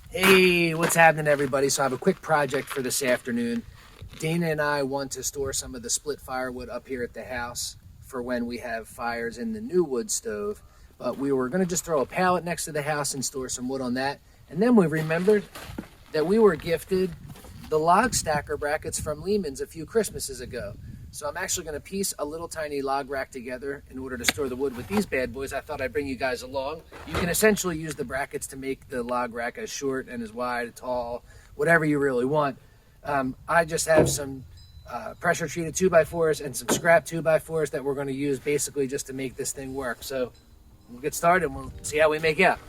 Hey, what's happening, everybody? So I have a quick project for this afternoon. Dayna and I want to store some of the split firewood up here at the house for when we have fires in the new wood stove. But we were going to just throw a pallet next to the house and store some wood on that. And then we remembered that we were gifted the log stacker brackets from Lehman's a few Christmases ago. So I'm actually going to piece a little tiny log rack together in order to store the wood with these bad boys. I thought I'd bring you guys along. You can essentially use the brackets to make the log rack as short and as wide, tall, whatever you really want. I just have some pressure treated 2x4s and some scrap 2x4s that we're going to use basically just to make this thing work. So we'll get started and we'll see how we make out.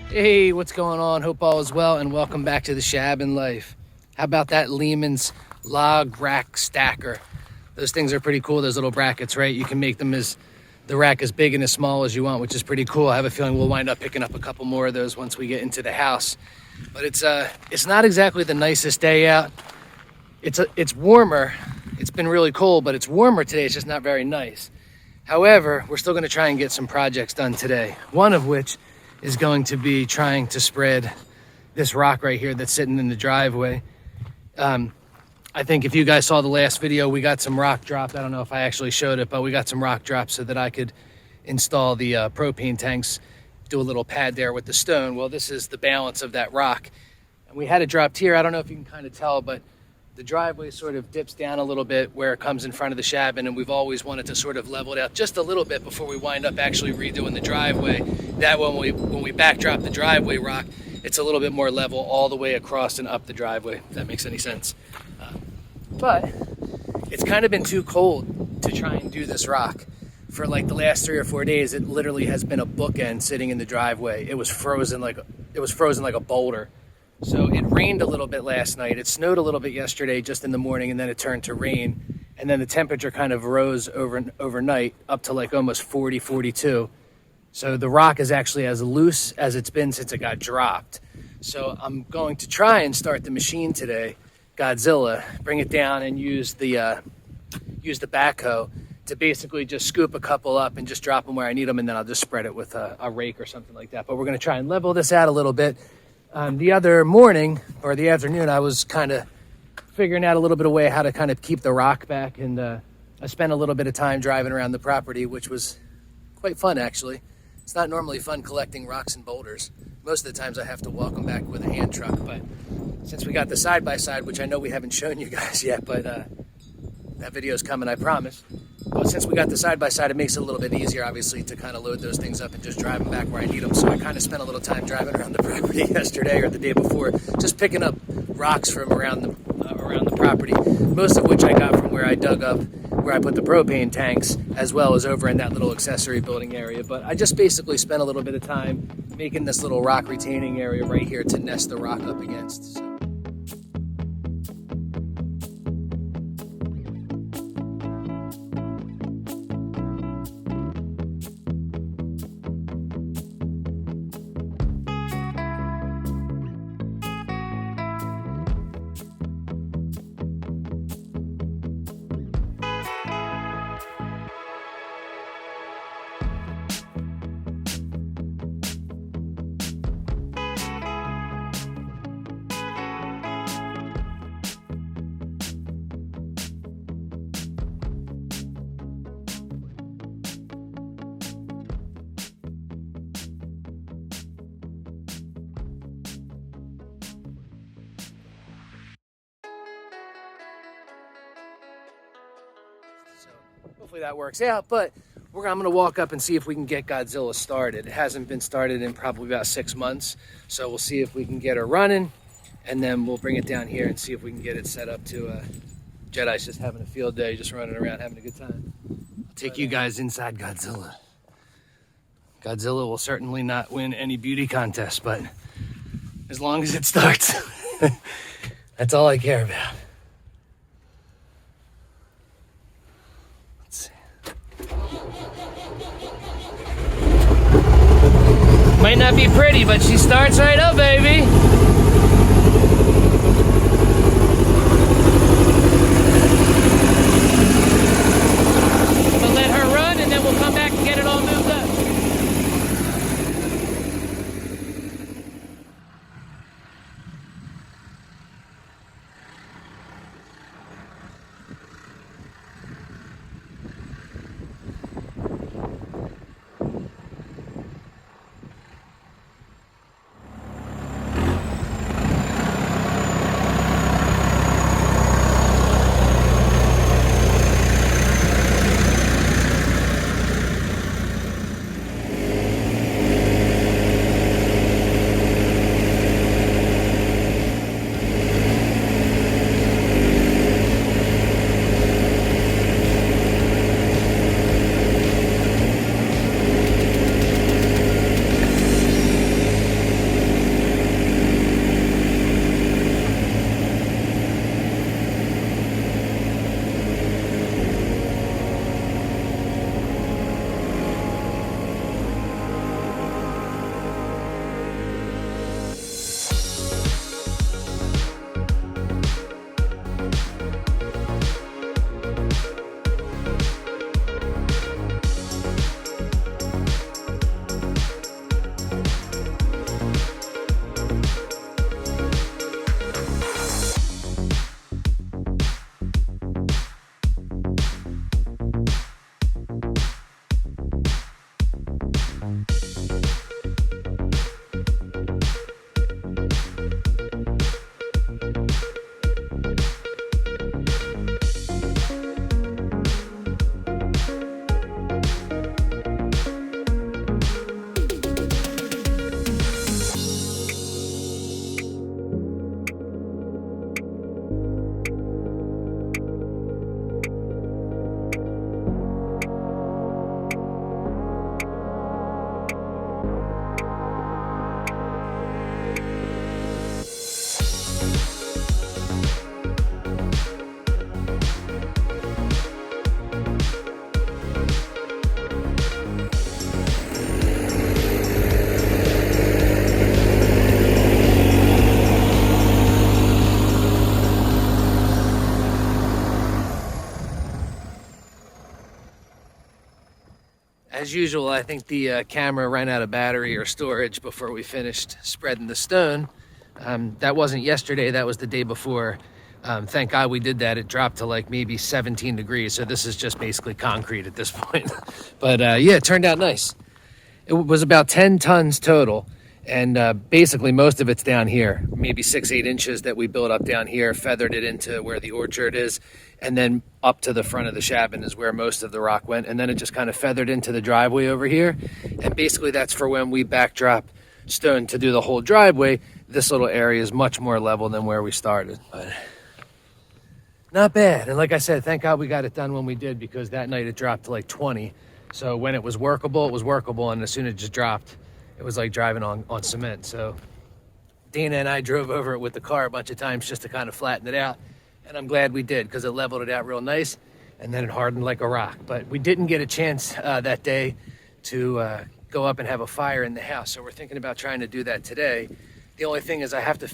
Hey, what's going on? Hope all is well and welcome back to the ShabinLife. How about that Lehman's log rack stacker? Those things are pretty cool, those little brackets, right? You can make them as the rack as big and as small as you want, which is pretty cool. I have a feeling we'll wind up picking up a couple more of those once we get into the house. But it's not exactly the nicest day out. It's warmer. It's been really cold, but it's warmer today. It's just not very nice. However, we're still going to try and get some projects done today. One of which is going to be trying to spread this rock right here that's sitting in the driveway. I think if you guys saw the last video, we got some rock dropped. I don't know if I actually showed it, but we got some rock dropped so that I could install the propane tanks, do a little pad there with the stone. Well, this is the balance of that rock. And we had it dropped here. I don't know if you can kind of tell, but the driveway sort of dips down a little bit where it comes in front of the Shabin, and we've always wanted to sort of level it out just a little bit before we wind up actually redoing the driveway. That when we backdrop the driveway rock, it's a little bit more level all the way across and up the driveway, if that makes any sense. But it's kind of been too cold to try and do this rock. For like the last 3 or 4 days, it literally has been a bookend sitting in the driveway. It was frozen like a boulder. So it rained a little bit last night. It snowed a little bit yesterday just in the morning, and then it turned to rain. And then the temperature kind of rose overnight up to like almost 40, 42. So the rock is actually as loose as it's been since it got dropped. So I'm going to try and start the machine today, Godzilla, bring it down and use the backhoe to basically just scoop a couple up and just drop them where I need them, and then I'll just spread it with a rake or something like that. But we're going to try and level this out a little bit. The other morning or the afternoon, I was kind of figuring out a little bit of way how to kind of keep the rock back, and I spent a little bit of time driving around the property, which was quite fun actually. It's not normally fun collecting rocks and boulders. Most of the times I have to walk them back with a hand truck, but since we got the side-by-side, which I know we haven't shown you guys yet, but that video's coming, I promise. But since we got the side-by-side, it makes it a little bit easier, obviously, to kind of load those things up and just drive them back where I need them. So I kind of spent a little time driving around the property yesterday or the day before, just picking up rocks from around the property, most of which I got from where I dug up, where I put the propane tanks, as well as over in that little accessory building area. But I just basically spent a little bit of time making this little rock retaining area right here to nest the rock up against. So. Hopefully that works out, but I'm going to walk up and see if we can get Godzilla started. It hasn't been started in probably about 6 months, so we'll see if we can get her running, and then we'll bring it down here and see if we can get it set up to Jedi's just having a field day, just running around having a good time. I'll take you guys inside Godzilla. Godzilla will certainly not win any beauty contest, but as long as it starts, that's all I care about. Might not be pretty, but she starts right up, baby. We'll let her run, and then we'll come back and get it all moved up. As usual, I think the camera ran out of battery or storage before we finished spreading the stone. That wasn't yesterday, that was the day before. Thank God we did that. It dropped to like maybe 17 degrees, so this is just basically concrete at this point. But yeah, it turned out nice. It was about 10 tons total, and basically most of it's down here, maybe 6-8 inches that we built up down here, feathered it into where the orchard is, and then up to the front of the Shabin is where most of the rock went, and then it just kind of feathered into the driveway over here. And basically that's for when we backdrop stone to do the whole driveway. This little area is much more level than where we started, but not bad. And like I said, thank God we got it done when we did, because that night it dropped to like 20. So when it was workable, and as soon as it just dropped, it was like driving on cement. So Dayna and I drove over it with the car a bunch of times just to kind of flatten it out. And I'm glad we did, because it leveled it out real nice, and then it hardened like a rock. But we didn't get a chance that day to go up and have a fire in the house. So we're thinking about trying to do that today. The only thing is I have to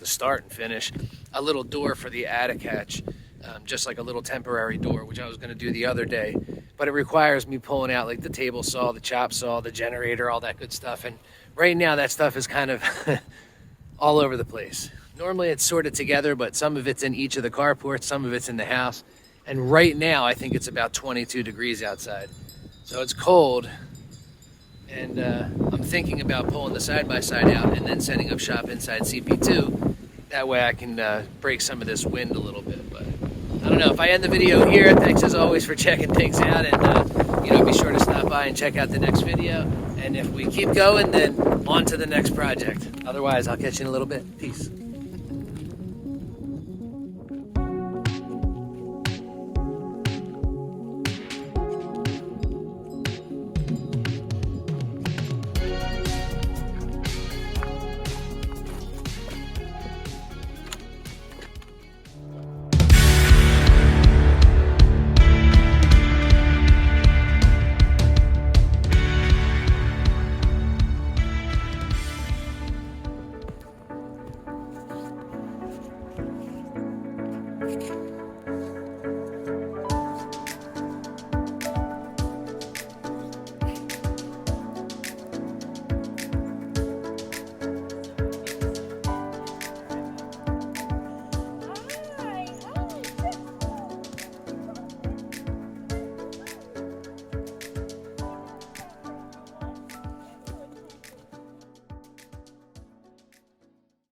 start and finish a little door for the attic hatch, just like a little temporary door, which I was going to do the other day. But it requires me pulling out like the table saw, the chop saw, the generator, all that good stuff. And right now that stuff is kind of all over the place. Normally it's sorted together, but some of it's in each of the carports, some of it's in the house. And right now I think it's about 22 degrees outside. So it's cold. And I'm thinking about pulling the side-by-side out and then setting up shop inside CP2. That way I can break some of this wind a little bit. But I don't know, if I end the video here, thanks as always for checking things out. And be sure to stop by and check out the next video. And if we keep going, then on to the next project. Otherwise, I'll catch you in a little bit. Peace.